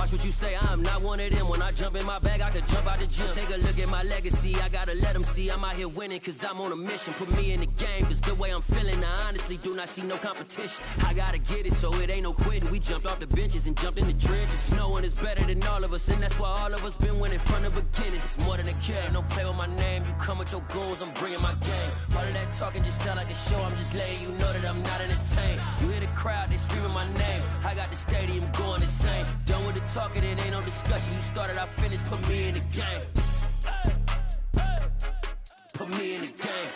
Watch what you say, I'm not one of them. When I jump in my bag, I could jump out the gym. Take a look at my legacy, I gotta let them see I'm out here winning, cause I'm on a mission. Put me in the game, cause the way I'm feeling, I honestly do not see no competition. I gotta get it, so it ain't no quitting. We jumped off the benches and jumped in the trenches. No one is better than all of us, and that's why all of us been winning from the beginning. It's more than a game, don't play with my name. You come with your goons, I'm bringing my game. All of that talking just sound like a show, I'm just letting you know that I'm not entertained. You hear the crowd, they screaming my name. I got the stadium going insane. Done with the talking, it ain't no discussion. You started, I finished, put me in the game. Put me in the game.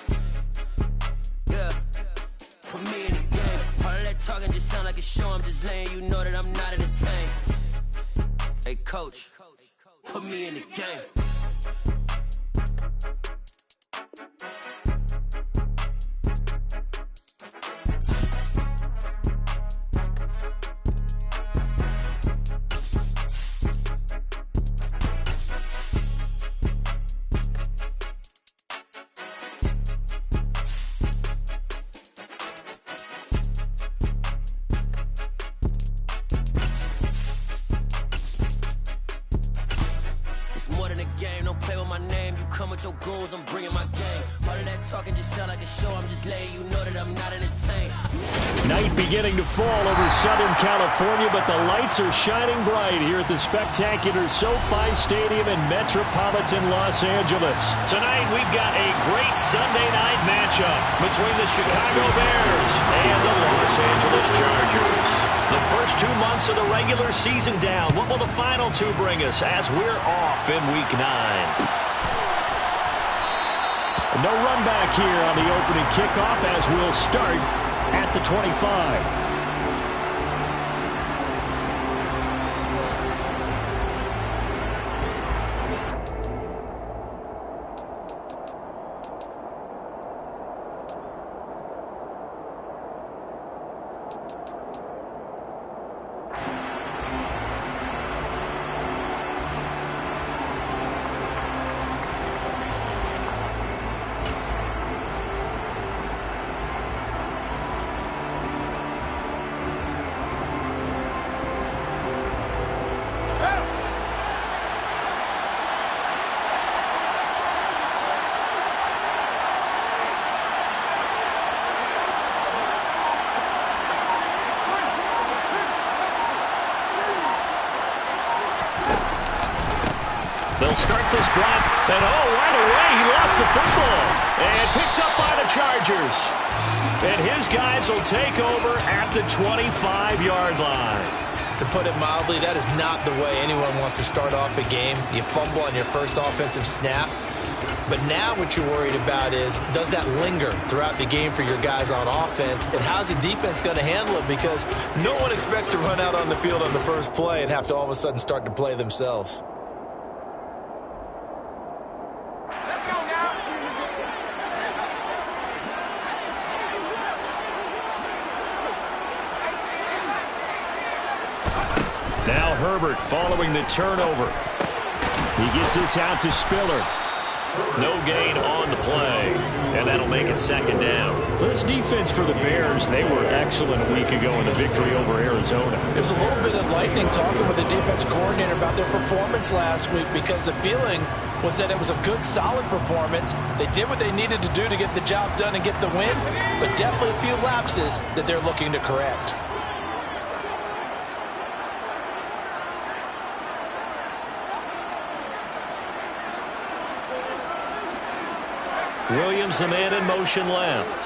Yeah, put me in the game. All of that talking just sound like a show, I'm just letting you know that I'm not entertained. Hey coach, put me in the game. Your goals, I'm bringing my game. All of that talking just sound like a show, I'm just letting you know that I'm not entertained. Night beginning to fall over Southern California, but the lights are shining bright here at the spectacular SoFi Stadium in metropolitan Los Angeles. Tonight we've got a great Sunday night matchup between the Chicago Bears and the Los Angeles Chargers. The first 2 months of the regular season down. What will the final two bring us as we're off in Week 9? No run back here on the opening kickoff as we'll start at the 25. They'll start this drive, and right away he lost the football and picked up by the Chargers. And his guys will take over at the 25-yard line. To put it mildly, that is not the way anyone wants to start off a game. You fumble on your first offensive snap. But now what you're worried about is, does that linger throughout the game for your guys on offense? And how's the defense going to handle it? Because no one expects to run out on the field on the first play and have to all of a sudden start to play themselves. Now Herbert following the turnover. He gets this out to Spiller. No gain on the play, and that'll make it second down. This defense for the Bears, they were excellent a week ago in the victory over Arizona. It was a little bit enlightening talking with the defense coordinator about their performance last week, because the feeling was that it was a good, solid performance. They did what they needed to do to get the job done and get the win, but definitely a few lapses that they're looking to correct. Williams, the man in motion left.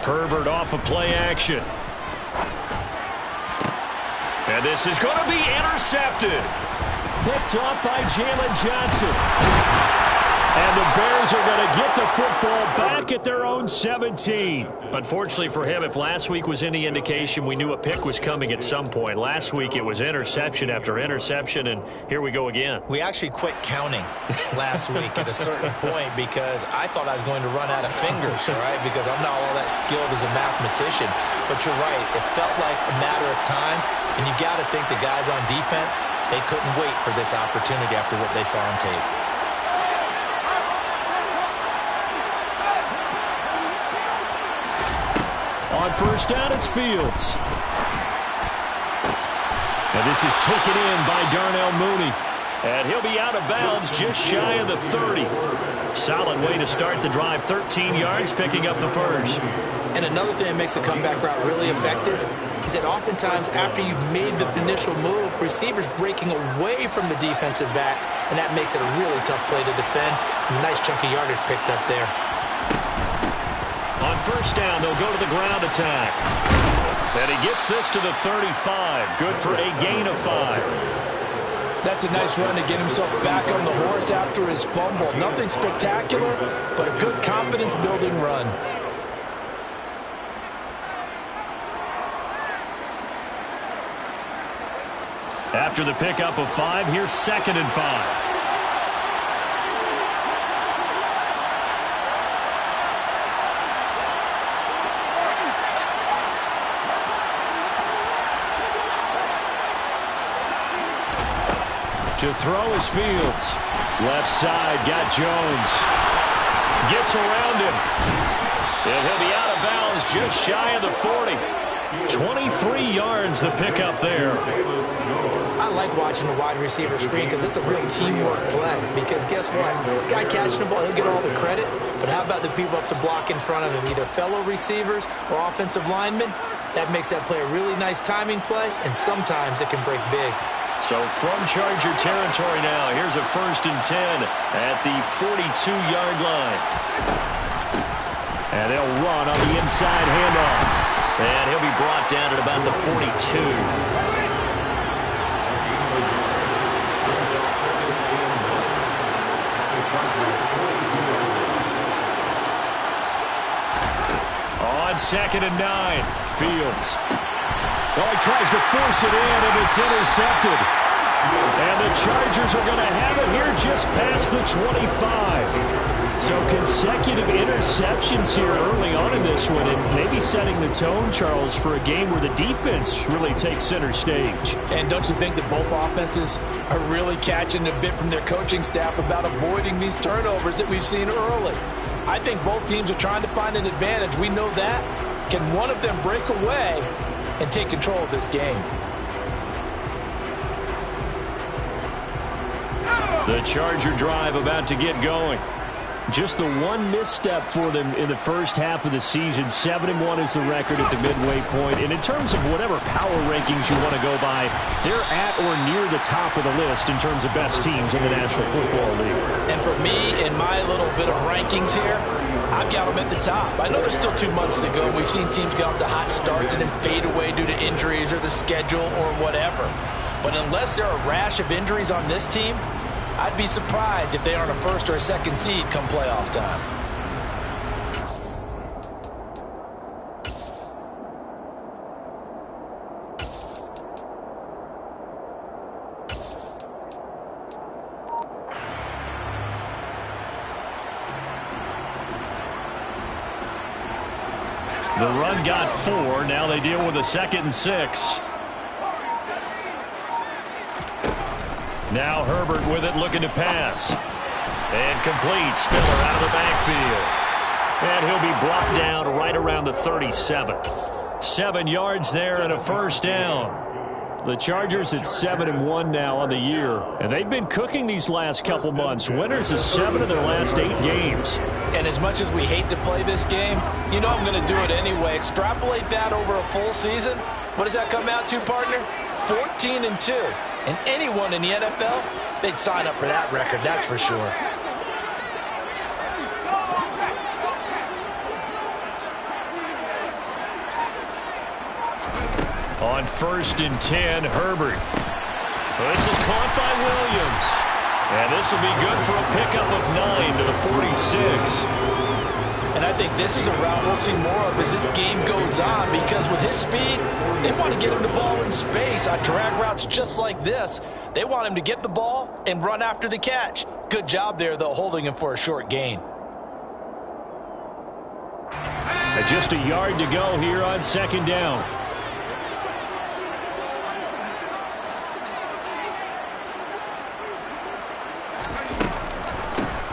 Herbert off of play action. And this is going to be intercepted. Picked off by Jalen Johnson. And the Bears are going to get the football back at their own 17. Unfortunately for him, if last week was any indication, we knew a pick was coming at some point. Last week it was interception after interception, and here we go again. We actually quit counting last week at a certain point because I thought I was going to run out of fingers, all right, because I'm not all that skilled as a mathematician. But you're right. It felt like a matter of time, and you got to think the guys on defense, they couldn't wait for this opportunity after what they saw on tape. On first down, it's Fields. And this is taken in by Darnell Mooney. And he'll be out of bounds just shy of the 30. Solid way to start the drive. 13 yards, picking up the first. And another thing that makes a comeback route really effective is that oftentimes after you've made the initial move, receivers breaking away from the defensive back, and that makes it a really tough play to defend. A nice chunk of yardage picked up there. On first down, they'll go to the ground attack. And he gets this to the 35. Good for a gain of 5. That's a nice run to get himself back on the horse after his fumble. Nothing spectacular, but a good confidence-building run. After the pickup of 5, here's 2nd and 5. To throw is Fields. Left side, got Jones. Gets around him. And he'll be out of bounds just shy of the 40. 23 yards the pickup there. I like watching the wide receiver screen because it's a real teamwork play. Because guess what? The guy catching the ball, he'll get all the credit. But how about the people up to block in front of him, either fellow receivers or offensive linemen? That makes that play a really nice timing play, and sometimes it can break big. So from Charger territory now, here's a 1st and 10 at the 42-yard line. And they'll run on the inside handoff. And he'll be brought down at about the 42. On 2nd and 9, Fields. Well, he tries to force it in, and it's intercepted. And the Chargers are going to have it here just past the 25. So consecutive interceptions here early on in this one, and maybe setting the tone, Charles, for a game where the defense really takes center stage. And don't you think that both offenses are really catching a bit from their coaching staff about avoiding these turnovers that we've seen early? I think both teams are trying to find an advantage. We know that. Can one of them break away and take control of this game? The Charger drive about to get going. Just the one misstep for them in the first half of the season. 7-1 is the record at the midway point. And in terms of whatever power rankings you want to go by, they're at or near the top of the list in terms of best teams in the National Football League. And for me, in my little bit of rankings here, I've got them at the top. I know there's still 2 months to go. We've seen teams get off to hot starts and then fade away due to injuries or the schedule or whatever. But unless there are a rash of injuries on this team, I'd be surprised if they aren't a 1st or a 2nd seed come playoff time. The run got 4. Now they deal with a 2nd and 6. Now Herbert with it, looking to pass. And complete. Spiller out of the backfield. And he'll be brought down right around the 37. 7 yards there and a 1st down. The Chargers at 7-1 now on the year. And they've been cooking these last couple months. Winners of 7 of their last 8 games. And as much as we hate to play this game, you know I'm going to do it anyway. Extrapolate that over a full season. What does that come out to, partner? 14-2. And anyone in the NFL, they'd sign up for that record, that's for sure. On 1st and 10, Herbert. This is caught by Williams. And this will be good for a pickup of 9 to the 46. And I think this is a route we'll see more of as this game goes on, because with his speed, they want to get him the ball in space on drag routes just like this. They want him to get the ball and run after the catch. Good job there, though, holding him for a short gain. Just a yard to go here on 2nd down.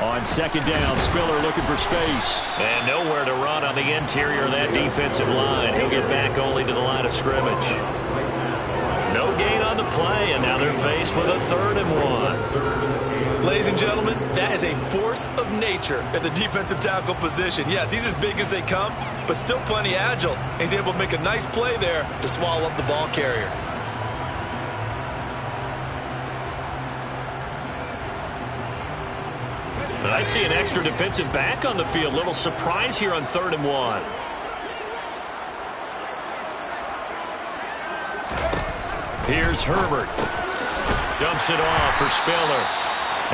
On On second down, Spiller looking for space. And nowhere to run on the interior of that defensive line. He'll get back only to the line of scrimmage. No gain on the play, and now they're faced with a 3rd and 1. Ladies and gentlemen, that is a force of nature at the defensive tackle position. Yes, he's as big as they come, but still plenty agile. He's able to make a nice play there to swallow up the ball carrier. And I see an extra defensive back on the field. Little surprise here on 3rd and 1. Here's Herbert. Dumps it off for Spiller.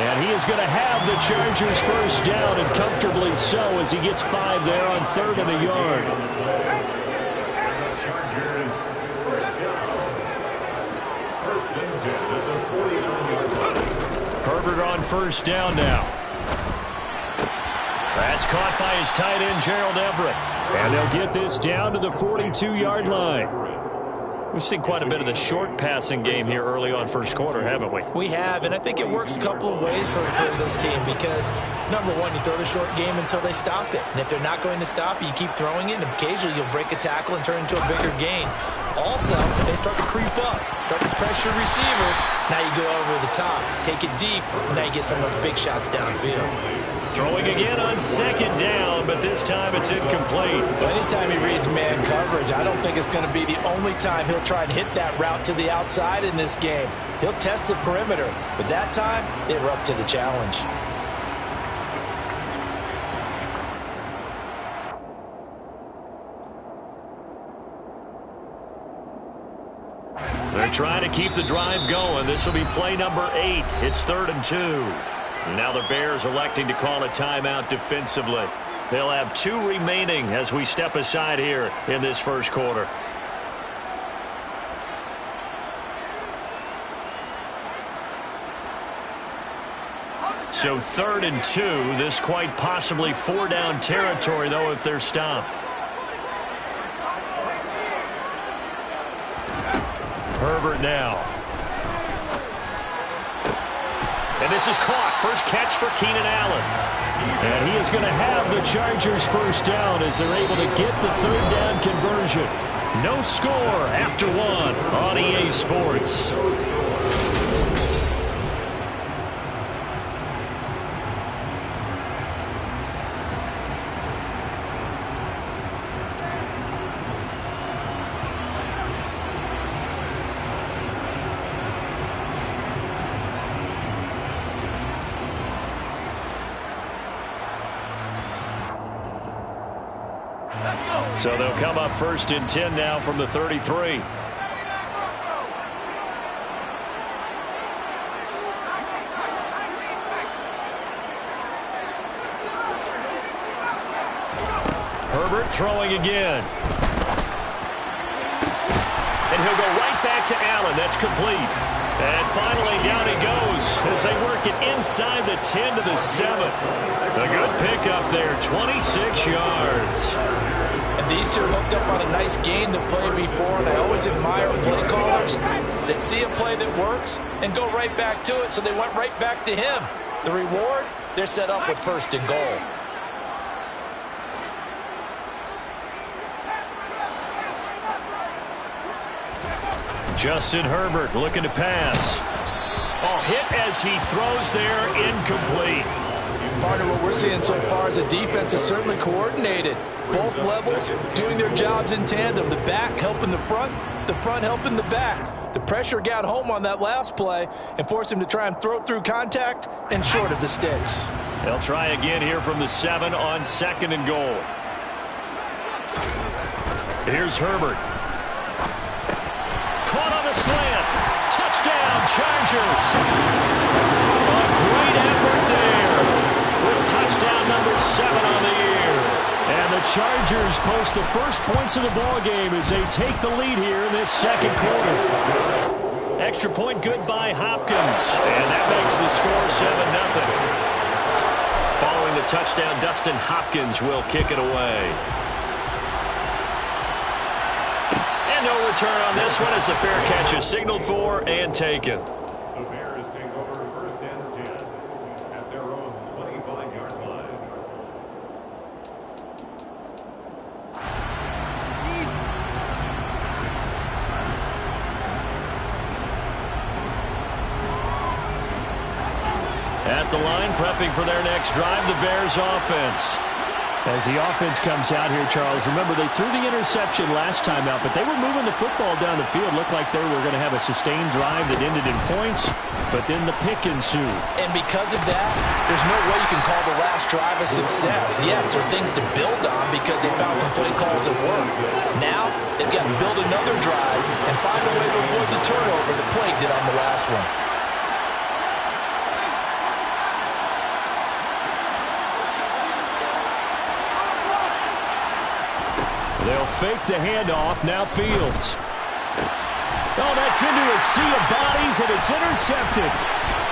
And he is going to have the Chargers first down, and comfortably so, as he gets 5 there on 3rd and a yard. Herbert on first down now. That's caught by his tight end, Gerald Everett. And they'll get this down to the 42-yard line. We've seen quite a bit of the short passing game here early on first quarter, haven't we? We have, and I think it works a couple of ways for this team because, number one, you throw the short game until they stop it. And if they're not going to stop it, you keep throwing it, and occasionally you'll break a tackle and turn it into a bigger gain. Also, if they start to creep up, start to pressure receivers, now you go over the top, take it deep, and now you get some of those big shots downfield. Throwing again on second down, but this time it's incomplete. Anytime he reads man coverage, I don't think it's going to be the only time he'll try and hit that route to the outside in this game. He'll test the perimeter, but that time they were up to the challenge. They're trying to keep the drive going. This will be play number 8. It's 3rd and 2. Now the Bears electing to call a timeout defensively. They'll have 2 remaining as we step aside here in this first quarter. So 3rd and 2. This quite possibly 4-down territory, though, if they're stopped. Herbert now. And this is caught. First catch for Keenan Allen. And he is going to have the Chargers first down as they're able to get the 3rd down conversion. No score after 1 on EA Sports. So they'll come up 1st and 10 now from the 33. Herbert throwing again. And he'll go right back to Allen. That's complete. And finally down he goes as they work it inside the 10 to the 7. A good pickup there, 26 yards. And these two hooked up on a nice gain to play before, and I always admire play callers that see a play that works and go right back to it, so they went right back to him. The reward, they're set up with 1st and goal. Justin Herbert looking to pass. Oh, hit as he throws there, incomplete. Partner, what we're seeing so far is the defense is certainly coordinated. Both levels doing their jobs in tandem. The back helping the front helping the back. The pressure got home on that last play and forced him to try and throw through contact and short of the sticks. They'll try again here from the 7 on 2nd and goal. Here's Herbert. Caught on the slant. Touchdown, Chargers. A great effort there with touchdown number 7 on the year. And the Chargers post the first points of the ballgame as they take the lead here in this second quarter. Extra point good by Hopkins. And that makes the score 7-0. Following the touchdown, Dustin Hopkins will kick it away. And no return on this one as the fair catch is signaled for and taken. The Bears take over 1st and 10 at their own 25-yard the line, prepping for their next drive, the Bears offense. As the offense comes out here, Charles, remember they threw the interception last time out, but they were moving the football down the field. Looked like they were going to have a sustained drive that ended in points, but then the pick ensued. And because of that, there's no way you can call the last drive a success. Yes, there are things to build on because they found some play calls that work. Now, they've got to build another drive and find a way to avoid the turnover that plagued it on the last one. They'll fake the handoff. Now Fields. Oh, that's into a sea of bodies, and it's intercepted.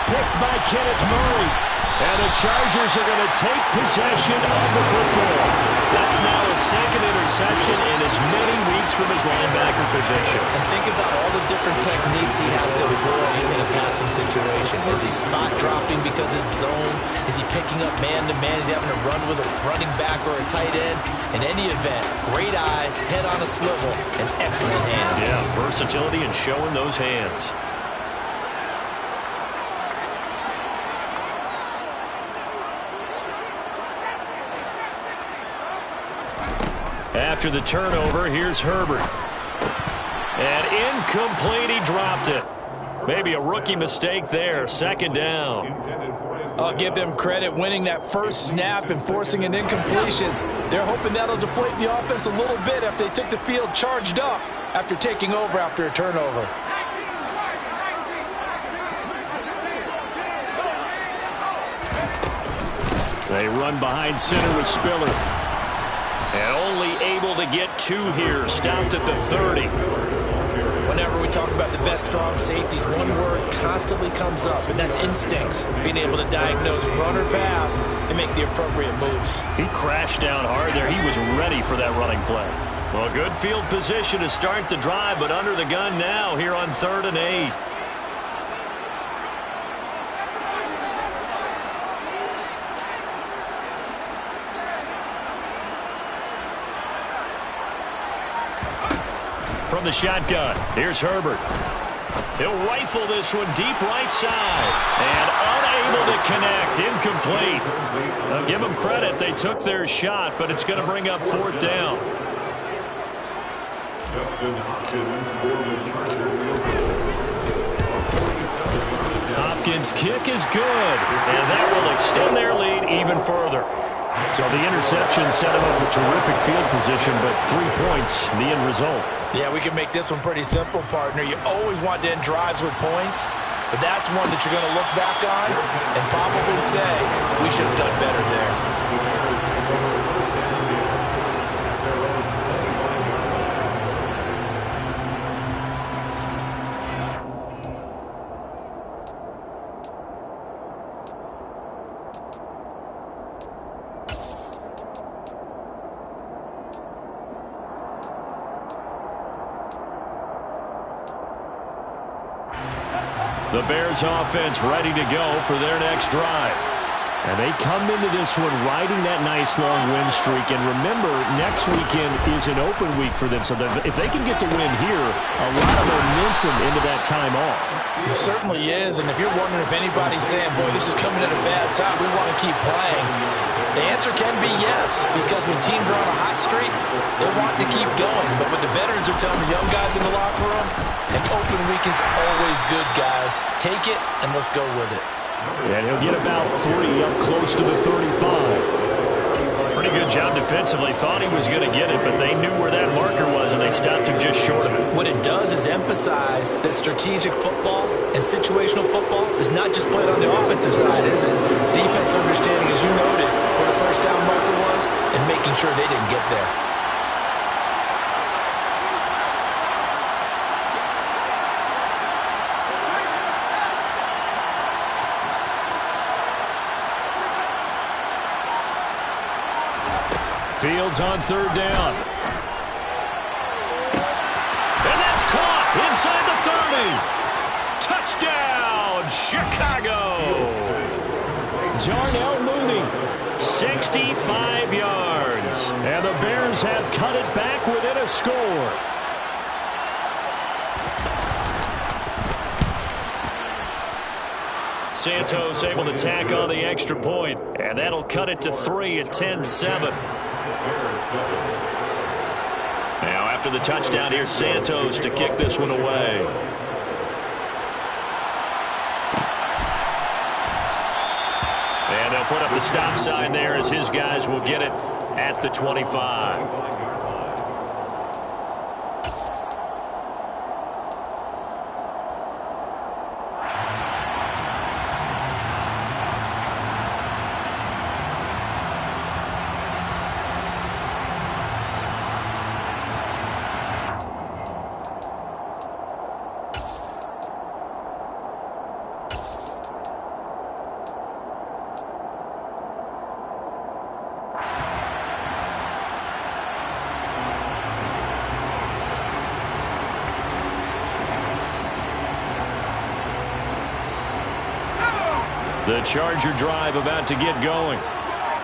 Picked by Kenneth Murray. And the Chargers are going to take possession of the football. That's now his second interception in as many weeks from his linebacker position. And think about all the different techniques he has to employ in a passing situation. Is he spot dropping because it's zone? Is he picking up man-to-man? Is he having to run with a running back or a tight end? In any event, great eyes, head on a swivel, and excellent hands. Yeah, versatility and showing those hands. After the turnover, here's Herbert. And incomplete, he dropped it. Maybe a rookie mistake there, second down. I'll give them credit winning that first snap and forcing an incompletion. They're hoping that'll deflate the offense a little bit after they took the field charged up after taking over after a turnover. They run behind center with Spiller. And only able to get two here, stopped at the 30. Whenever we talk about the best strong safeties, one word constantly comes up, and that's instincts. Being able to diagnose run or pass and make the appropriate moves. He crashed down hard there. He was ready for that running play. Well, good field position to start the drive, but under the gun now here on 3rd and 8. From the shotgun, here's Herbert. He'll rifle this one deep right side. And unable to connect, incomplete. I'll give them credit, they took their shot, but it's going to bring up 4th down. Hopkins' kick is good, and that will extend their lead even further. So the interception set him up with terrific field position, but 3 points, the end result. Yeah, we can make this one pretty simple, partner. You always want to end drives with points, but that's one that you're going to look back on and probably say, we should have done better there. The Bears offense ready to go for their next drive. And they come into this one riding that nice long win streak. And remember, next weekend is an open week for them. So if they can get the win here, a lot of momentum into that time off. It certainly is. And if you're wondering if anybody's saying, boy, this is coming at a bad time, we want to keep playing, the answer can be yes. Because when teams are on a hot streak, they want to keep going. But what the veterans are telling the young guys in the locker room, an open week is always good, guys. Take it, and let's go with it. And he'll get about 3 up close to the 35. Pretty good job defensively. Thought he was going to get it, but they knew where that marker was, and they stopped him just short of it. What it does is emphasize that strategic football and situational football is not just played on the offensive side, is it? Defense understanding, as you noted, where the first down marker was and making sure they didn't get there. Fields on 3rd down. And that's caught inside the 30. Touchdown, Chicago. Darnell Mooney, 65 yards. And the Bears have cut it back within a score. Santos able to tack on the extra point, and that'll cut it to 3 at 10-7. Now after the touchdown, here's Santos to kick this one away. And they'll put up the stop sign there as his guys will get it at the 25. The Charger drive about to get going.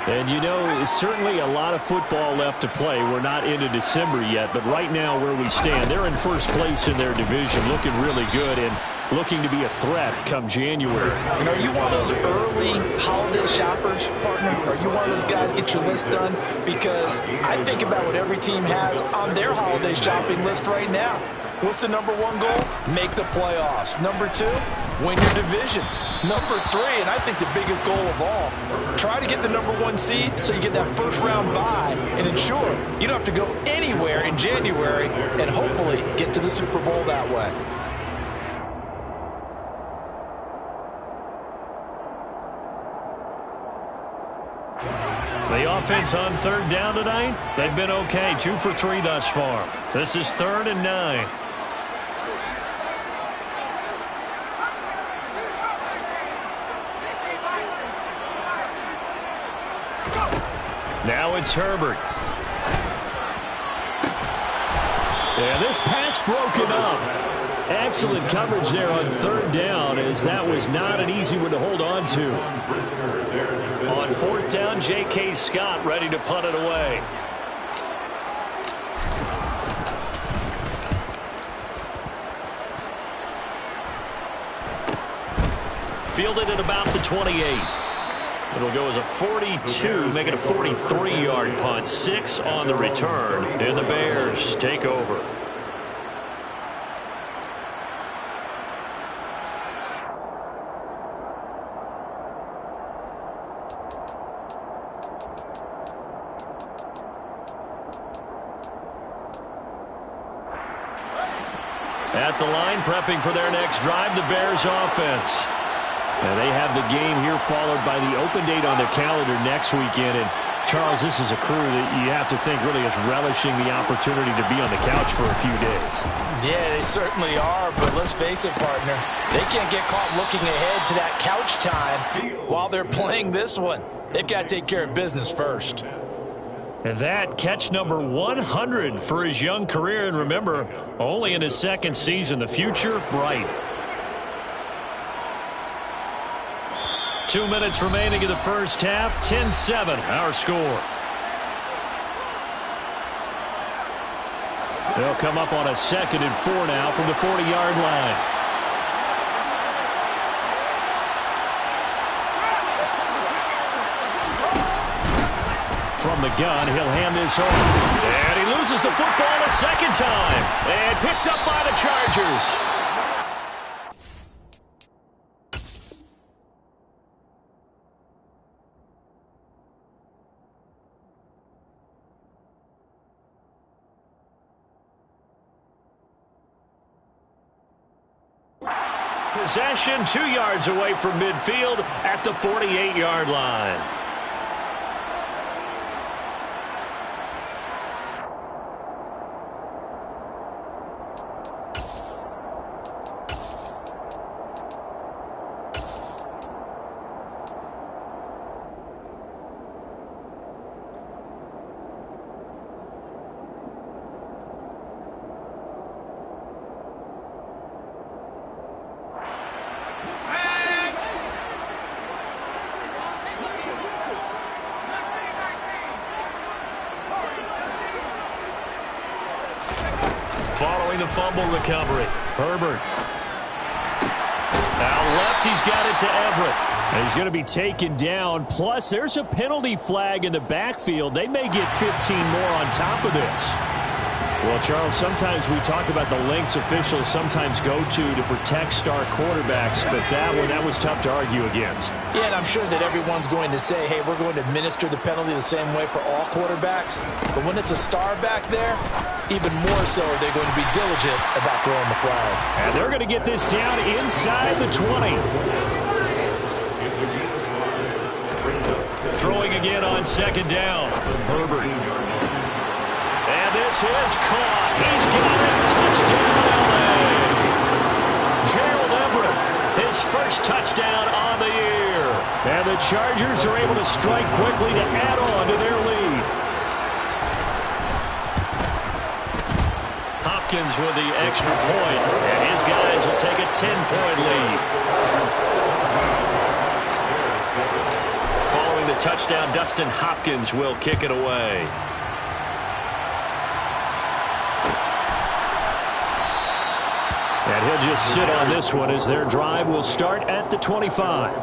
And, you know, certainly a lot of football left to play. We're not into December yet, but right now where we stand, they're in first place in their division, looking really good and looking to be a threat come January. And are you one of those early holiday shoppers, partner? Are you one of those guys get your list done? Because I think about what every team has on their holiday shopping list right now. What's the number one goal? Make the playoffs. Number 2, win your division. Number 3, and I think the biggest goal of all, try to get the number 1 seed so you get that first round bye and ensure you don't have to go anywhere in January and hopefully get to the Super Bowl that way. The offense on third down tonight, they've been okay. 2 for 3 thus far. This is 3rd and 9. Now it's Herbert. And this pass broken up. Excellent coverage there on third down, as that was not an easy one to hold on to. On 4th down, J.K. Scott ready to punt it away. Fielded at about the 28. It'll go as a 42, make it a 43-yard punt. 6 on the return, and the Bears take over. At the line, prepping for their next drive, the Bears offense. And they have the game here followed by the open date on their calendar next weekend. And, Charles, this is a crew that you have to think really is relishing the opportunity to be on the couch for a few days. Yeah, they certainly are, but let's face it, partner. They can't get caught looking ahead to that couch time while they're playing this one. They've got to take care of business first. And that catch number 100 for his young career. And remember, only in his 2nd season. The future, bright. 2 minutes remaining in the first half. 10-7, our score. They'll come up on a 2nd and 4 now from the 40-yard line. From the gun, he'll hand this over. And he loses the football a 2nd time. And picked up by the Chargers. Possession 2 yards away from midfield at the 48-yard line. Following the fumble recovery, Herbert. Out left, he's got it to Everett. And he's going to be taken down. Plus, there's a penalty flag in the backfield. They may get 15 more on top of this. Well, Charles, sometimes we talk about the lengths officials sometimes go to protect star quarterbacks, but that was tough to argue against. Yeah, and I'm sure that everyone's going to say, hey, we're going to administer the penalty the same way for all quarterbacks. But when it's a star back there, even more so, they're going to be diligent about throwing the flag. And they're going to get this down inside the 20. Throwing again on second down. Herbert. And this is caught. He's got it. Touchdown, L.A. Gerald Everett, his first touchdown on the year. And the Chargers are able to strike quickly to add on to their lead. Hopkins with the extra point, and his guys will take a 10-point lead. Following the touchdown, Dustin Hopkins will kick it away. And he'll just sit on this one as their drive will start at the 25.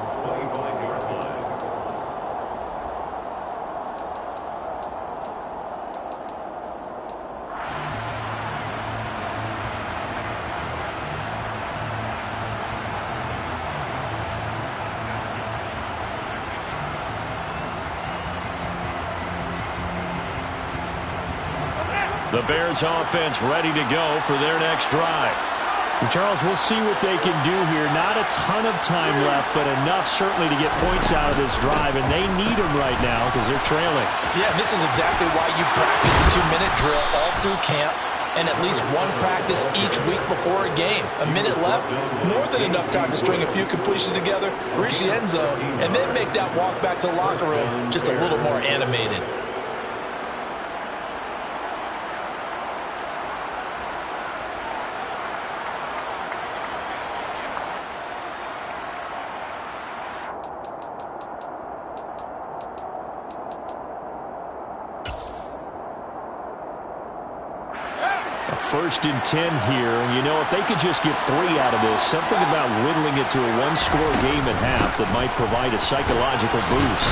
The Bears offense ready to go for their next drive. And Charles, we'll see what they can do here. Not a ton of time left, but enough certainly to get points out of this drive, and they need them right now because they're trailing. Yeah, this is exactly why you practice a 2-minute drill all through camp and at least one practice each week before a game. A minute left, more than enough time to string a few completions together, reach the end zone, and then make that walk back to the locker room just a little more animated. First and 10 here, and you know, if they could just get 3 out of this, something about whittling it to a one-score game at half that might provide a psychological boost.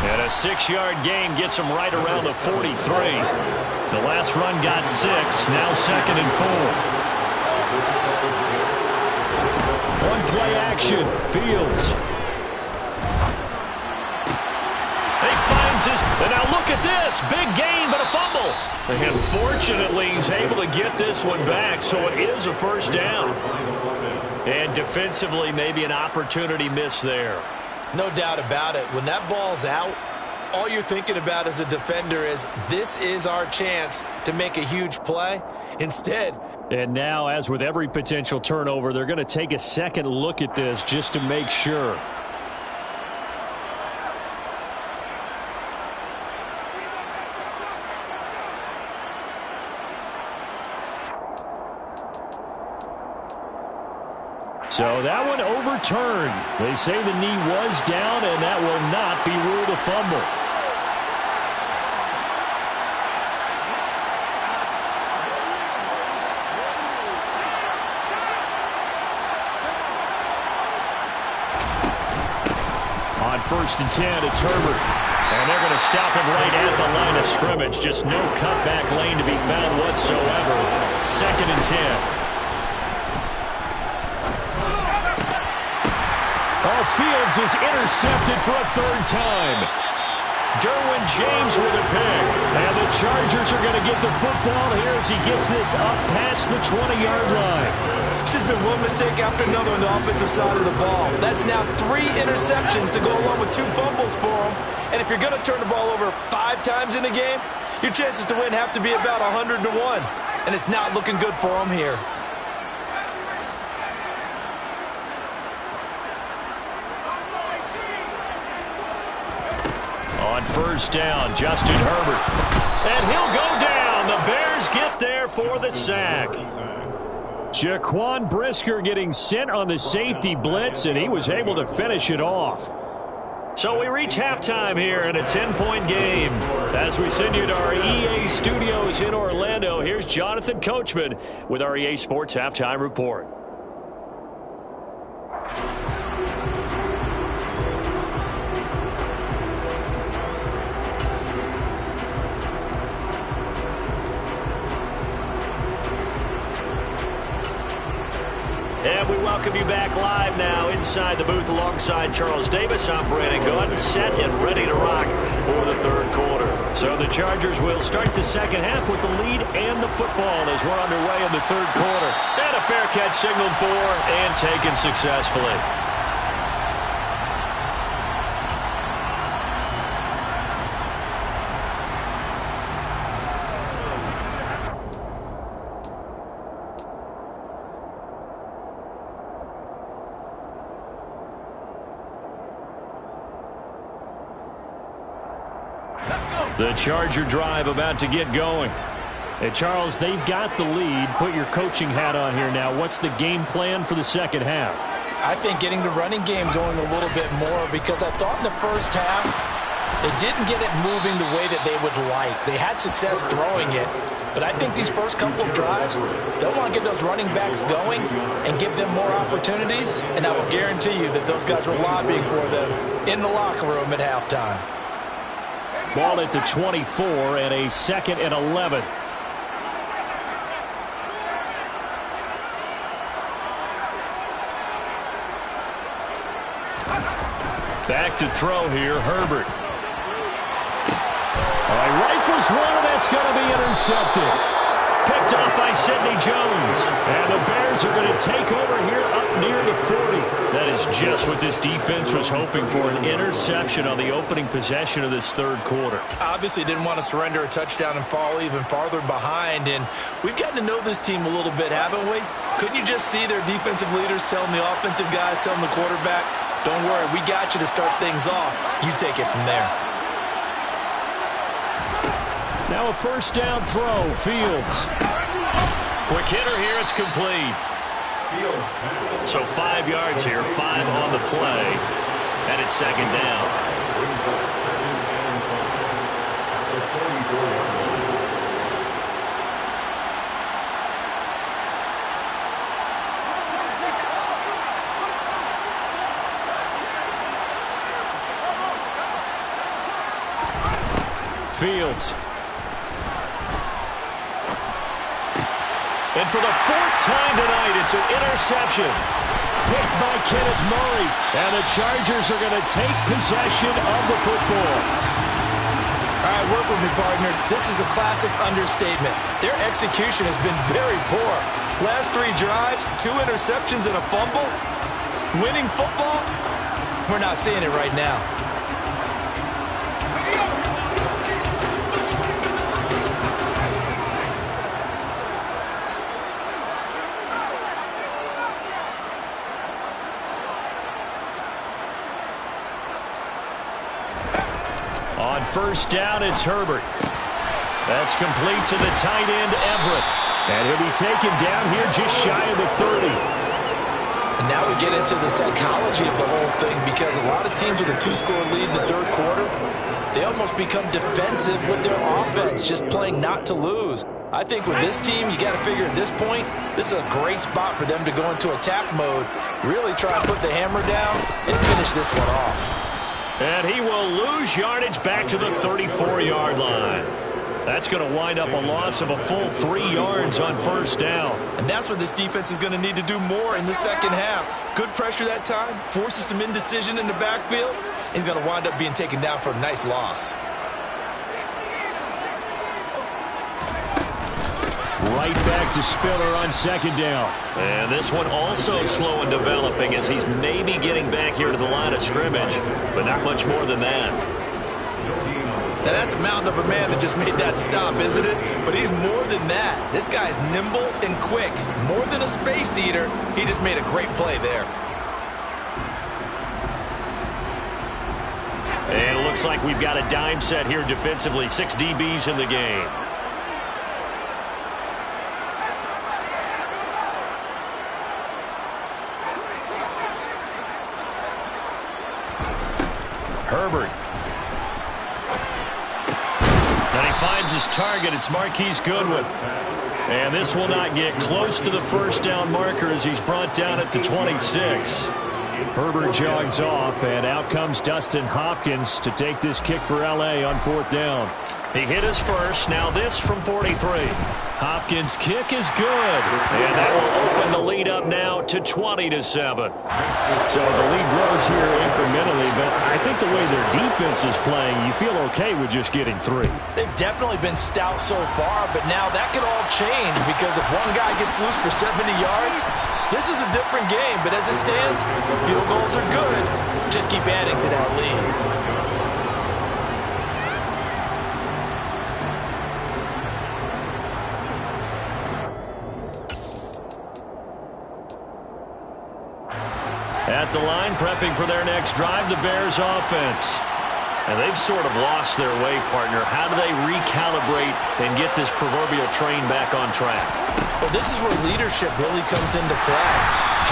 And a 6-yard gain gets them right around the 43. The last run got 6, now second and 4. One play action, Fields. He finds his, and now look at this, big gain, but a fumble. And fortunately, he's able to get this one back, so it is a first down. And defensively, maybe an opportunity miss there. No doubt about it. When that ball's out, all you're thinking about as a defender is, this is our chance to make a huge play. Instead. And now, as with every potential turnover, they're going to take a second look at this just to make sure. So that one overturned. They say the knee was down, and that will not be ruled a fumble. On first and 10, it's Herbert. And they're going to stop him right at the line of scrimmage. Just no cutback lane to be found whatsoever. Second and 10. Fields is intercepted for a third time. Derwin James with a pick. And the Chargers are going to get the football here as he gets this up past the 20-yard line. It's just been one mistake after another on the offensive side of the ball. That's now 3 interceptions to go along with 2 fumbles for him. And if you're going to turn the ball over 5 times in a game, your chances to win have to be about 100 to 1. And it's not looking good for him here. On first down, Justin Herbert. And he'll go down. The Bears get there for the sack. Jaquan Brisker getting sent on the safety blitz, and he was able to finish it off. So we reach halftime here in a 10-point game. As we send you to our EA studios in Orlando, here's Jonathan Coachman with our EA Sports Halftime Report. welcome you back live now inside the booth alongside Charles Davis. I'm Brandon Gaudin, set and ready to rock for the third quarter. So the Chargers will start the second half with the lead and the football as we're underway in the third quarter. And a fair catch signaled for and taken successfully. The Charger drive about to get going. Hey, Charles, they've got the lead. Put your coaching hat on here now. What's the game plan for the second half? I think getting the running game going a little bit more, because I thought in the first half they didn't get it moving the way that they would like. They had success throwing it, but I think these first couple of drives, they'll want to get those running backs going and give them more opportunities, and I will guarantee you that those guys were lobbying for them in the locker room at halftime. Ball at the 24 and a 2nd and 11. Back to throw here, Herbert. All right, rifles one, and that's going to be intercepted. Picked off by Sidney Jones. And the Bears are going to take over here up near the 40. That is just what this defense was hoping for, an interception on the opening possession of this third quarter. Obviously didn't want to surrender a touchdown and fall even farther behind. And we've gotten to know this team a little bit, haven't we? Couldn't you just see their defensive leaders telling the offensive guys, telling the quarterback, don't worry, we got you to start things off. You take it from there. Now a first down throw, Fields. Quick hitter here, it's complete. So 5 yards here, 5 on the play, and it's second down. Fields. And for the 4th time tonight, it's an interception. Picked by Kenneth Murray. And the Chargers are going to take possession of the football. All right, work with me, partner. This is a classic understatement. Their execution has been very poor. Last 3 drives, 2 interceptions and a fumble. Winning football? We're not seeing it right now. On first down, it's Herbert. That's complete to the tight end, Everett. And he'll be taken down here just shy of the 30. And now we get into the psychology of the whole thing, because a lot of teams with a 2-score lead in the third quarter, they almost become defensive with their offense, just playing not to lose. I think with this team, you got to figure at this point, this is a great spot for them to go into attack mode, really try to put the hammer down and finish this one off. And he will lose yardage back to the 34-yard line. That's going to wind up a loss of a full 3 yards on first down. And that's what this defense is going to need to do more in the second half. Good pressure that time, forces some indecision in the backfield. He's going to wind up being taken down for a nice loss. Right back to Spiller on second down. And this one also slow and developing as he's maybe getting back here to the line of scrimmage, but not much more than that. Now that's a mountain of a man that just made that stop, isn't it? But he's more than that. This guy's nimble and quick. More than a space eater, he just made a great play there. And it looks like we've got a dime set here defensively. 6 DBs in the game. Herbert. And he finds his target. It's Marquise Goodwin. And this will not get close to the first down marker as he's brought down at the 26. Herbert jogs off, and out comes Dustin Hopkins to take this kick for L.A. on 4th down. He hit his first. Now this from 43. Hopkins' kick is good. And that will open the lead up now to 20-7. So the lead grows here incrementally, but I think the way their defense is playing, you feel okay with just getting 3. They've definitely been stout so far, but now that could all change because if one guy gets loose for 70 yards, this is a different game. But as it stands, field goals are good. Just keep adding to that lead. At the line, prepping for their next drive, the Bears offense. And they've sort of lost their way, partner. How do they recalibrate and get this proverbial train back on track? Well, this is where leadership really comes into play.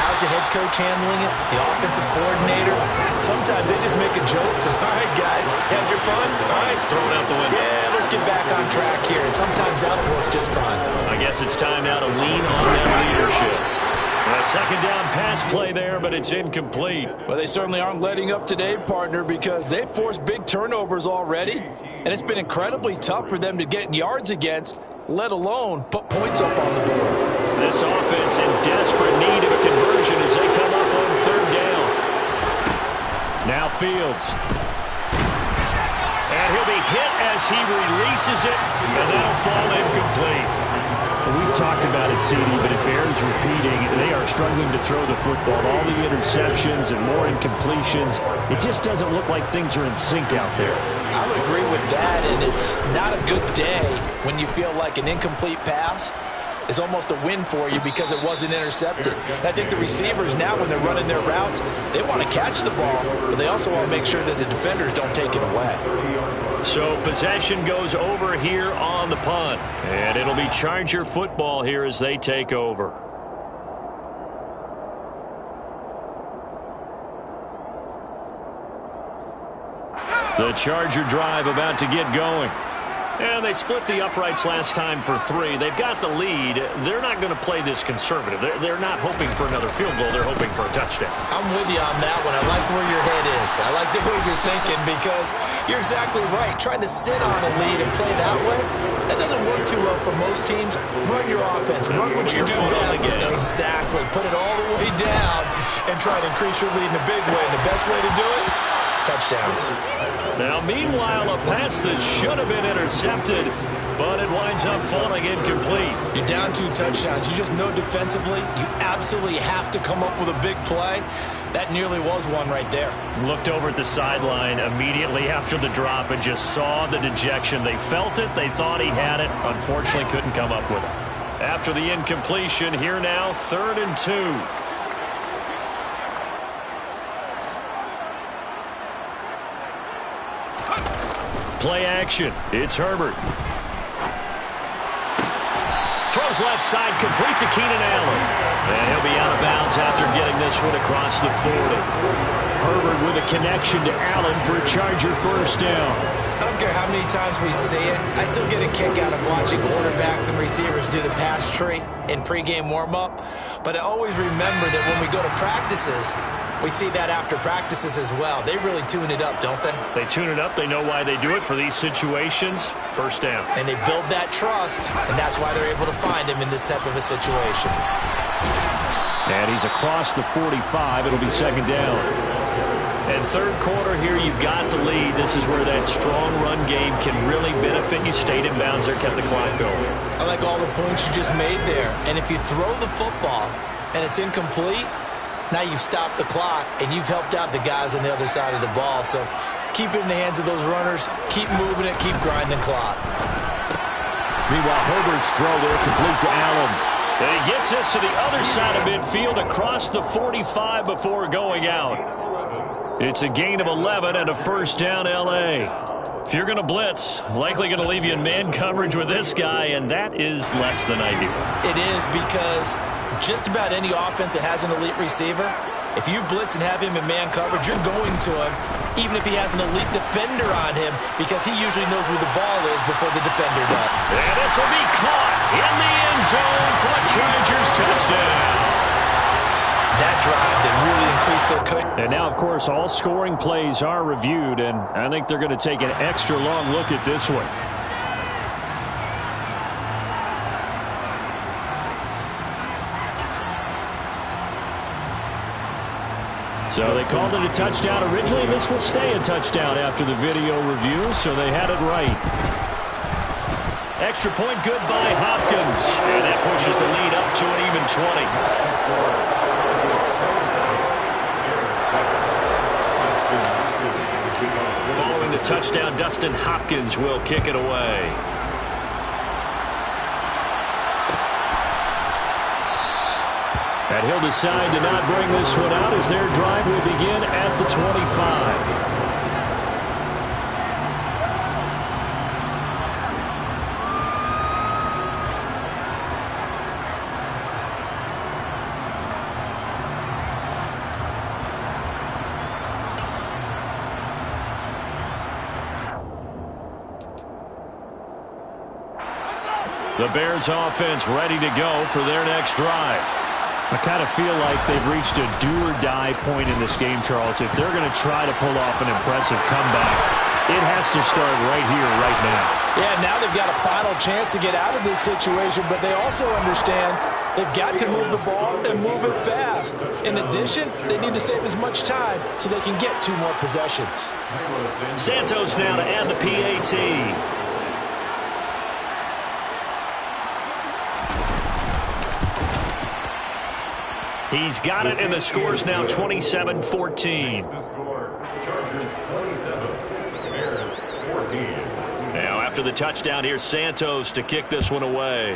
How's the head coach handling it? The offensive coordinator? Sometimes they just make a joke. All right, guys, had your fun? All right. Throw it out the window. Yeah, let's get back on track here. And sometimes that'll work just fine. I guess it's time now to lean on that leadership. A second down pass play there, but it's incomplete. Well, they certainly aren't letting up today, partner, because they've forced big turnovers already, and it's been incredibly tough for them to get yards against, let alone put points up on the board. This offense in desperate need of a conversion as they come up on third down. Now Fields. And he'll be hit as he releases it, and that'll fall incomplete. We've talked about it, CD, but it bears repeating. They are struggling to throw the football. All the interceptions and more incompletions. It just doesn't look like things are in sync out there. I would agree with that, and it's not a good day when you feel like an incomplete pass is almost a win for you because it wasn't intercepted. I think the receivers now, when they're running their routes, they want to catch the ball, but they also want to make sure that the defenders don't take it away. So possession goes over here on the punt, and it'll be Charger football here as they take over. The Charger drive about to get going. And they split the uprights last time for 3. They've got the lead. They're not going to play this conservative. They're not hoping for another field goal. They're hoping for a touchdown. I'm with you on that one. I like where your head is. I like the way you're thinking because you're exactly right. Trying to sit on a lead and play that way, that doesn't work too well for most teams. Run your offense. Run what you do best. Exactly. Put it all the way down and try to increase your lead in a big way. And the best way to do it, touchdowns. Now, meanwhile, a pass that should have been intercepted, but it winds up falling incomplete. You're down 2 touchdowns. You just know defensively you absolutely have to come up with a big play. That nearly was one right there. Looked over at the sideline immediately after the drop and just saw the dejection. They felt it. They thought he had it. Unfortunately, couldn't come up with it. After the incompletion, here now, 3rd and 2. Play action. It's Herbert. Throws left side, complete to Keenan Allen. And he'll be out of bounds after getting this one across the 40. Herbert with a connection to Allen for a Charger first down. I don't care how many times we see it. I still get a kick out of watching quarterbacks and receivers do the pass tree in pregame warm-up. But I always remember that when we go to practices, we see that after practices as well. They really tune it up, don't they? They tune it up. They know why they do it for these situations. First down. And they build that trust, and that's why they're able to find him in this type of a situation. And he's across the 45. It'll be second down. And third quarter here, you've got the lead. This is where that strong run game can really benefit you. Stayed in bounds there, kept the clock going. I like all the points you just made there. And if you throw the football and it's incomplete, now you've stopped the clock and you've helped out the guys on the other side of the ball. So keep it in the hands of those runners. Keep moving it. Keep grinding clock. Meanwhile, Herbert's throw there complete to Allen. And he gets us to the other side of midfield across the 45 before going out. It's a gain of 11 and a first down, L.A. If you're going to blitz, likely going to leave you in man coverage with this guy, and that is less than ideal. It is because just about any offense that has an elite receiver, if you blitz and have him in man coverage, you're going to him, even if he has an elite defender on him, because he usually knows where the ball is before the defender does. And this will be caught in the end zone for a Chargers touchdown. That drive that really increased their cushion. And now, of course, all scoring plays are reviewed, and I think they're going to take an extra long look at this one. So they called it a touchdown originally. This will stay a touchdown after the video review, so they had it right. Extra point good by Hopkins. And that pushes the lead up to an even 20. Following the touchdown, Dustin Hopkins will kick it away. And he'll decide to not bring this one out as their drive will begin at the 25. The Bears offense ready to go for their next drive. I kind of feel like they've reached a do-or-die point in this game, Charles. If they're going to try to pull off an impressive comeback, it has to start right here, right now. Yeah, now they've got a final chance to get out of this situation, but they also understand they've got to move the ball and move it fast. In addition, they need to save as much time so they can get 2 more possessions. Santos now to add the PAT. He's got it, and the score's now 27-14. Chargers 27, Bears 14. Now after the touchdown, here's Santos to kick this one away.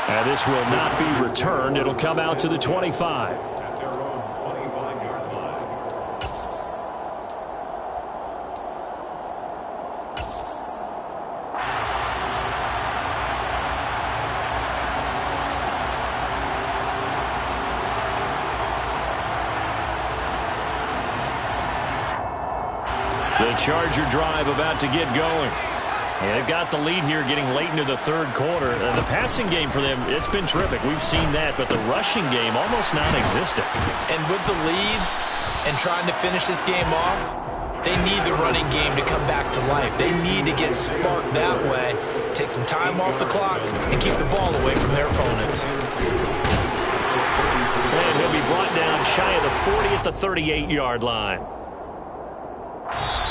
And this will not be returned. It'll come out to the 25. At their own 25-yard line. The Charger drive about to get going. Yeah, they've got the lead here getting late into the third quarter. The passing game for them, it's been terrific. We've seen that, but the rushing game almost non-existent. And with the lead and trying to finish this game off, they need the running game to come back to life. They need to get sparked that way, take some time off the clock, and keep the ball away from their opponents. And he'll be brought down shy of the 40 at the 38-yard line.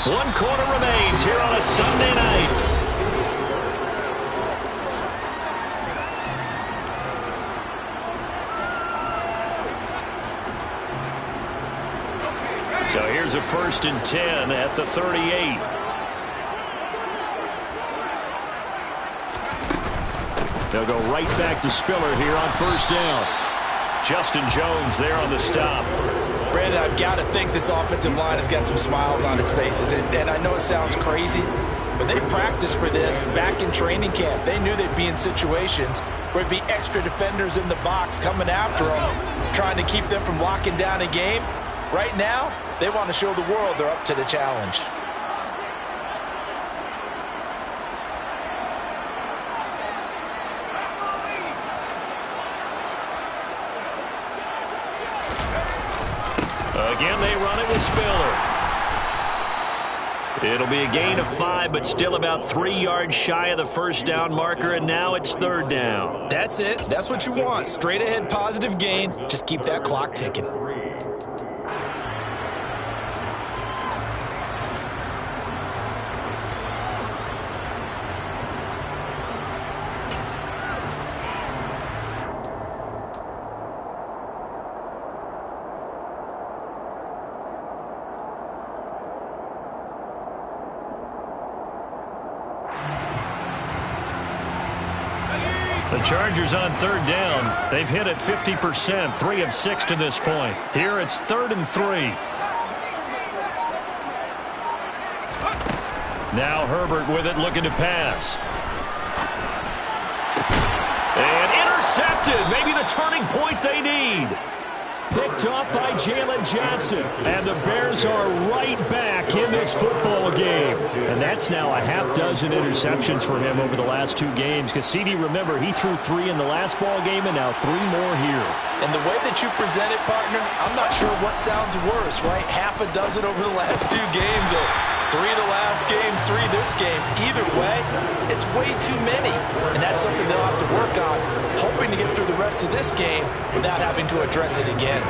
1 quarter remains here on a Sunday night. So here's a 1st and 10 at the 38. They'll go right back to Spiller here on 1st down. Justin Jones there on the stop. Brandon, I've got to think this offensive line has got some smiles on its faces. And I know it sounds crazy, but they practiced for this back in training camp. They knew they'd be in situations where there'd be extra defenders in the box coming after them, trying to keep them from locking down a game. Right now, they want to show the world they're up to the challenge. Again, they run it with Spiller. It'll be a gain of 5, but still about 3 yards shy of the 1st down marker, and now it's 3rd down. That's it. That's what you want. Straight ahead positive gain. Just keep that clock ticking. The Chargers on 3rd down. They've hit it 50%, 3 of 6 to this point. Here it's 3rd and 3. Now Herbert with it, looking to pass. And intercepted. Maybe the turning point they need. Picked off by Jalen Johnson. And the Bears are right back in this football game. And that's now a half dozen interceptions for him over the last 2 games. Because CD, remember, he threw 3 in the last ball game and now 3 more here. And the way that you present it, partner, I'm not sure what sounds worse, right? Half a dozen over the last 2 games or 3 the last game, 3 this this game. Either way, it's way too many, and that's something they'll have to work on, hoping to get through the rest of this game without having to address it again.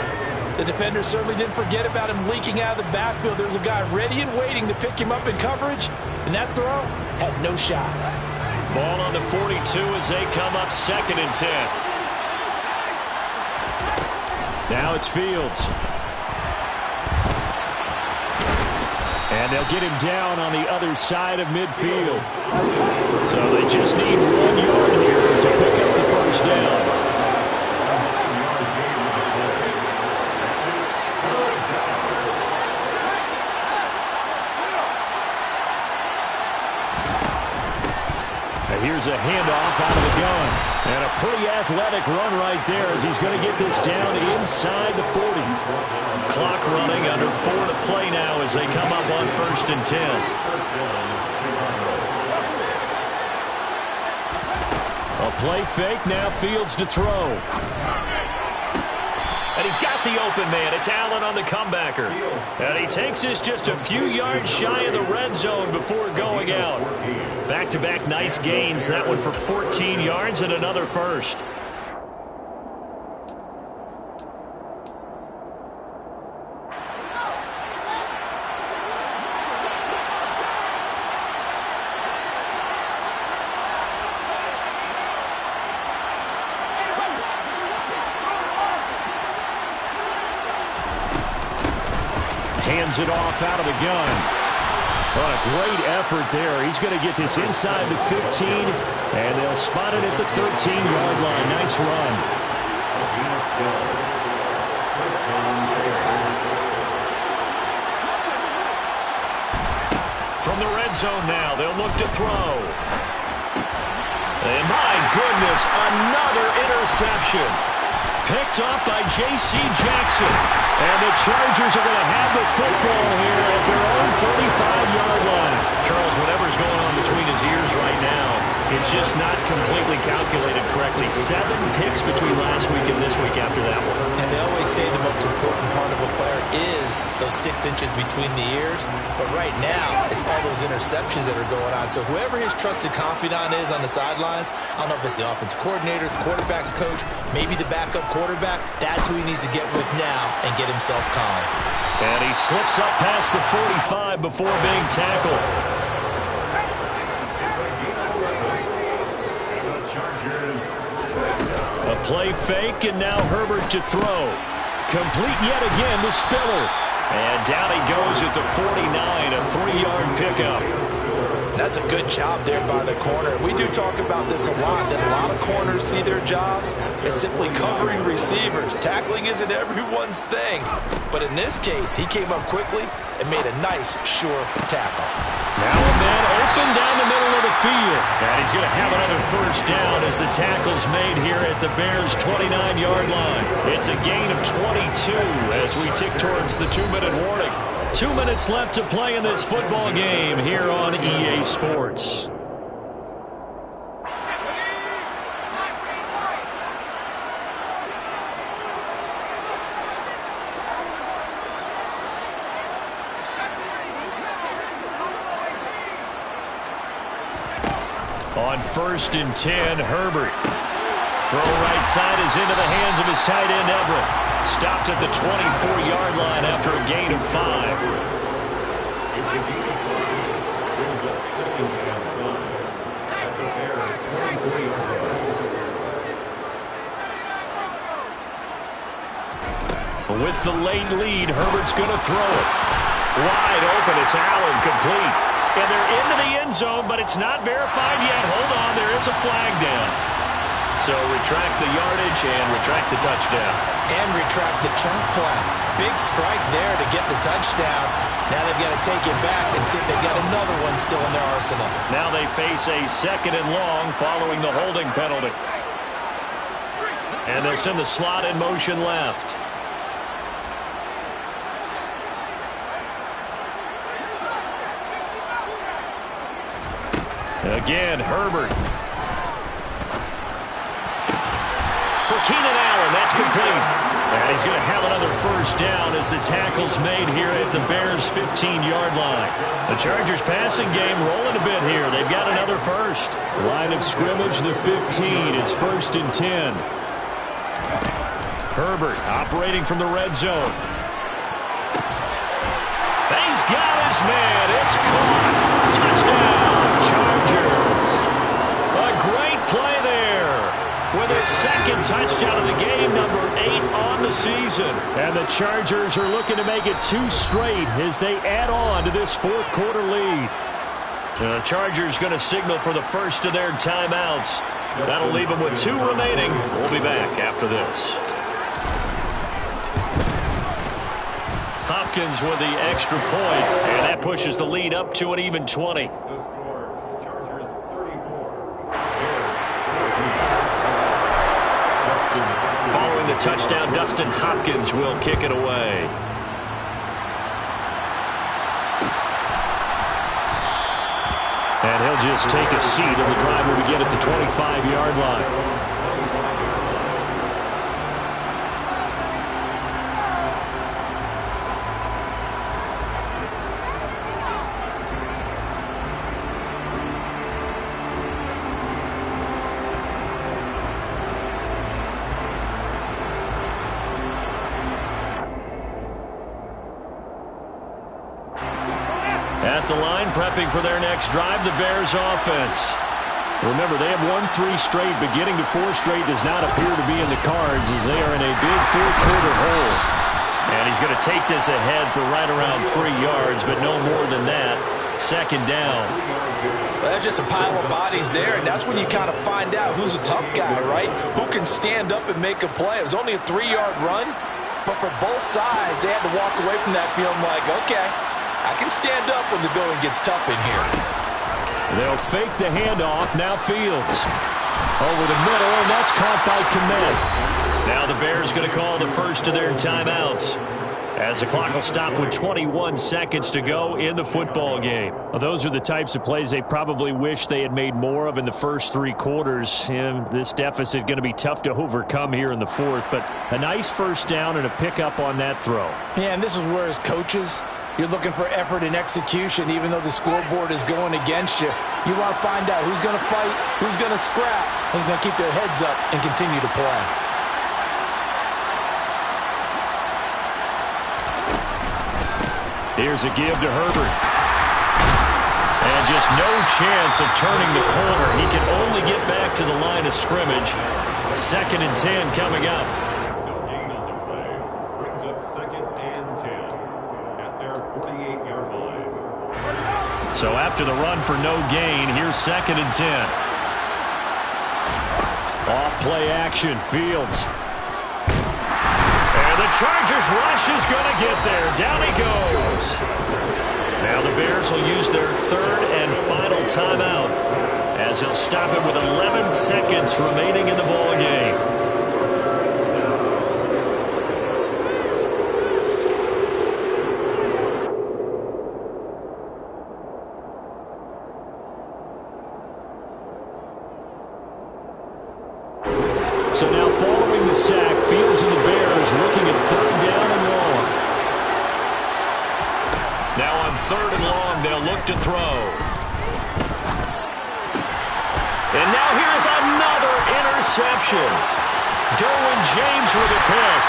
The defender certainly didn't forget about him leaking out of the backfield. There was a guy ready and waiting to pick him up in coverage, and that throw had no shot. Ball on the 42 as they come up 2nd and 10. Now it's Fields. And they'll get him down on the other side of midfield. So they just need 1 yard here to pick up the first down. Here's a handoff out of the gun. And a pretty athletic run right there as he's going to get this down inside the 40. Clock running, under 4 to play now as they come up on 1st and 10. A play fake, now Fields to throw. And he's got the open man. It's Allen on the comebacker. And he takes this just a few yards shy of the red zone before going out. Back-to-back nice gains. That one for 14 yards and another first. Hands it off out of the gun. Oh, a great effort there. He's going to get this inside the 15, and they'll spot it at the 13-yard line. Nice run. From the red zone now, they'll look to throw. And my goodness, another interception. Picked up by J.C. Jackson. And the Chargers are going to have the football here at their own 35-yard line. Charles, whatever's going on between his ears right now, it's just not completely calculated correctly. 7 picks between last week and this week after that one. And they always say the most important part of a player is those 6 inches between the ears. But right now, it's all those interceptions that are going on. So whoever his trusted confidant is on the sidelines, I don't know if it's the offensive coordinator, the quarterback's coach, maybe the backup quarterback, that's who he needs to get with now and get himself calm. And he slips up past the 45 before being tackled. A play fake, and now Herbert to throw. Complete yet again to Spiller. And down he goes at the 49, a 3-yard pickup. That's a good job there by the corner. We do talk about this a lot, that a lot of corners see their job as simply covering receivers. Tackling isn't everyone's thing. But in this case, he came up quickly and made a nice, sure tackle. Now a man open down the middle of the field. And he's going to have another first down as the tackle's made here at the Bears' 29-yard line. It's a gain of 22 as we tick towards the 2-minute warning. 2 minutes left to play in this football game here on EA Sports. On 1st and 10, Herbert. Throw right side is into the hands of his tight end, Everett. Stopped at the 24-yard line after a gain of 5. With the late lead, Herbert's going to throw it. Wide open, it's Allen, complete. And they're into the end zone, but it's not verified yet. Hold on, there is a flag down. So retract the yardage and retract the touchdown. And retract the chunk play. Big strike there to get the touchdown. Now they've got to take it back and see if they've got another one still in their arsenal. Now they face a 2nd and long following the holding penalty. And they'll send the slot in motion left. Again, Herbert. For Keenan Allen, that's complete. And he's going to have another first down as the tackle's made here at the Bears' 15-yard line. The Chargers passing game rolling a bit here. They've got another first. Line of scrimmage, the 15. It's 1st and 10. Herbert operating from the red zone. He's got his man. It's caught. Touchdown, Chargers. A great play there with his second touchdown of the game, number 8 on the season. And the Chargers are looking to make it 2 straight as they add on to this fourth quarter lead. The Chargers going to signal for the first of their timeouts. That'll leave them with 2 remaining. We'll be back after this. Hopkins with the extra point, and that pushes the lead up to an even 20. Following the touchdown, Dustin Hopkins will kick it away. And he'll just take a seat, and the drive will begin at the 25-yard line. At the line, prepping for their next drive, the Bears offense. Remember, they have won 3 straight, but getting to 4 straight does not appear to be in the cards as they are in a big fourth-quarter hole. And he's going to take this ahead for right around 3 yards, but no more than that. 2nd down. Well, that's just a pile of bodies there, and that's when you kind of find out who's a tough guy, right? Who can stand up and make a play. It was only a 3-yard run, but for both sides, they had to walk away from that feeling like, okay, I can stand up when the going gets tough in here. They'll fake the handoff. Now Fields. Over the middle, and that's caught by Kmet. Now the Bears going to call the first of their timeouts, as the clock will stop with 21 seconds to go in the football game. Well, those are the types of plays they probably wish they had made more of in the first 3 quarters. And this deficit going to be tough to overcome here in the fourth, but a nice first down and a pickup on that throw. Yeah, and this is where as coaches, you're looking for effort and execution, even though the scoreboard is going against you. You want to find out who's going to fight, who's going to scrap, who's going to keep their heads up and continue to play. Here's a give to Herbert. And just no chance of turning the corner. He can only get back to the line of scrimmage. 2nd and 10 coming up. No gain on the play. Brings up 2nd and 10 at their 48-yard line. So after the run for no gain, here's 2nd and 10. Off play action, Fields. And the Chargers rush is going to get there. Down he goes. Now the Bears will use their 3rd and final timeout, as he'll stop it with 11 seconds remaining in the ball game. So now following the sack, Fields and the Bears looking at 3rd down and long. Now on 3rd and long, they'll look to throw. And now here's another interception. Derwin James with a pick.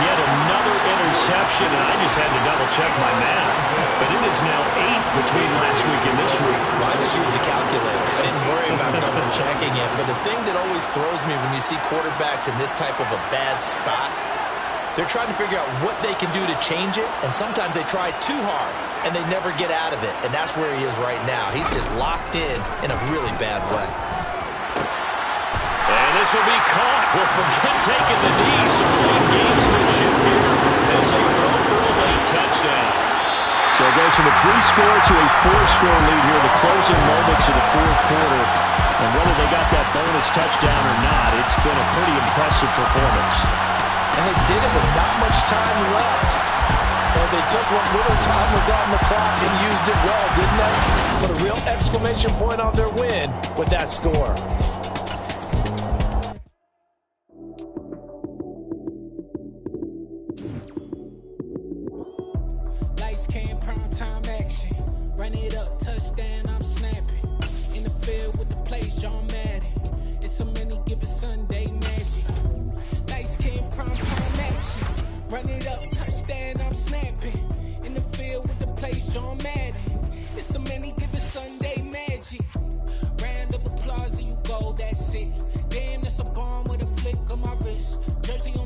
Yet another interception, and I just had to double-check my math. But it is now 8 between last week and this week. Well, I just used the calculator. I didn't worry about double-checking it. But the thing that always throws me when you see quarterbacks in this type of a bad spot, they're trying to figure out what they can do to change it, and sometimes they try too hard, and they never get out of it. And that's where he is right now. He's just locked in a really bad way. And this will be caught. Well, forget taking the knee. Some great gamesmanship here as they throw for a late touchdown. So it goes from a 3-score to a 4-score lead here in the closing moments of the fourth quarter. And whether they got that bonus touchdown or not, it's been a pretty impressive performance. And they did it with not much time left. Well, they took what little time was on the clock and used it well, didn't they? Put a real exclamation point on their win with that score. touchdown, I'm snapping. In the field with the plays, John Madden. It's a many given Sunday magic. Lights came prime action. Run it up, touchdown, I'm snapping. In the field with the plays, John Madden. It's a many given Sunday magic. Round of applause and you go, that's it. Damn, that's a bomb with a flick on my wrist. Jersey on